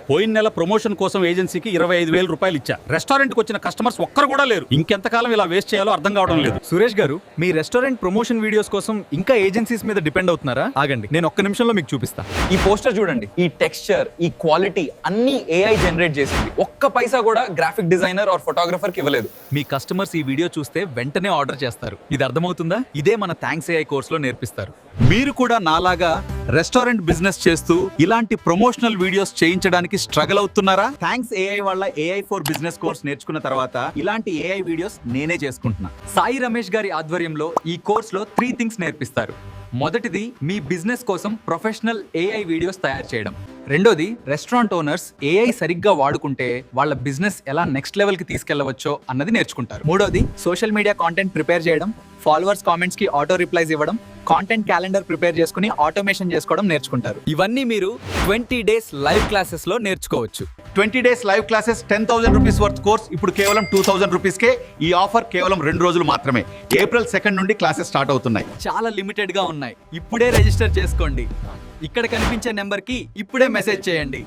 పోయిన నెల ప్రమోషన్ కోసం ఏజెన్సీకి 25,000 రూపాయలు ఇచ్చా. రెస్టారెంట్కి వచ్చిన కస్టమర్స్ ఒక్కరు కూడా లేరు. ఇంకెంతకాలం ఇలా వేస్ట్ చేయాలో అర్థం కావడం లేదు. సురేష్ గారు, మీ రెస్టారెంట్ ప్రమోషన్ వీడియోస్ కోసం ఇంకా ఏజెన్సీస్ మీద డిపెండ్ అవుతున్నారా? ఆగండి, నేను ఒక్క నిమిషంలో మీకు చూపిస్తా. ఈ పోస్టర్ చూడండి, ఈ టెక్స్చర్, ఈ క్వాలిటీ అన్ని ఏఐ జనరేట్ చేసింది. ఒక్క పైసా కూడా గ్రాఫిక్ డిజైనర్ ఆర్ ఫోటోగ్రఫర్ కి ఇవ్వలేదు. మీ కస్టమర్స్ ఈ వీడియో చూస్తే వెంటనే ఆర్డర్ చేస్తారు. ఇది అర్థమవుతుందా? ఇదే మన థ్యాంక్స్ ఏఐ కోర్సులో నేర్పిస్తారు. మీరు కూడా నాలాగా రెస్టారెంట్ బిజినెస్ చేస్తూ ఇలాంటి ప్రమోషనల్ వీడియోస్ చేయించడానికి స్ట్రగుల్ అవుతున్నారా? థ్యాంక్స్ ఏఐ వల్ల AI ఫర్ బిజినెస్ కోర్స్ నేర్చుకున్న తర్వాత ఇలాంటి ఏఐ వీడియోస్ నేనే చేసుకుంటున్నా. సాయి రమేష్ గారి ఆధ్వర్యంలో ఈ కోర్సులో 3 థింగ్స్ నేర్పిస్తారు. మొదటిది, మీ బిజినెస్ కోసం ప్రొఫెషనల్ ఏఐ వీడియోస్ తయారు చేయడం. రెండోది, రెస్టారెంట్ ఓనర్స్ ఏఐ సరిగ్గా వాడుకుంటే వాళ్ళ బిజినెస్ ఎలా నెక్స్ట్ లెవెల్ కి తీసుకెళ్లవచ్చో అన్నది నేర్చుకుంటారు. మూడోది, సోషల్ మీడియా కాంటెంట్ ప్రిపేర్ చేయడం, ఫాలోవర్స్ కామెంట్స్ కి ఆటో రిప్లైస్ ఇవ్వడం, కాంటెంట్ క్యాలెండర్ ప్రిపేర్ చేసుకుని ఆటోమేషన్ చేసుకోవడం నేర్చుకుంటారు. ఇవన్నీ మీరు 20 డేస్ లైవ్ క్లాసెస్ లో నేర్చుకోవచ్చు. 20 days live classes 10,000 rupees worth course ఇప్పుడు కేవలం 2,000 రూపీస్కే. ఈ ఆఫర్ కేవలం 2 రోజులు మాత్రమే. ఏప్రిల్ 2 నుండి క్లాసెస్ స్టార్ట్ అవుతున్నాయి. చాలా లిమిటెడ్ గా ఉన్నాయి. ఇప్పుడే రిజిస్టర్ చేసుకోండి. ఇక్కడ కనిపించే నెంబర్ కి ఇప్పుడే మెసేజ్ చేయండి.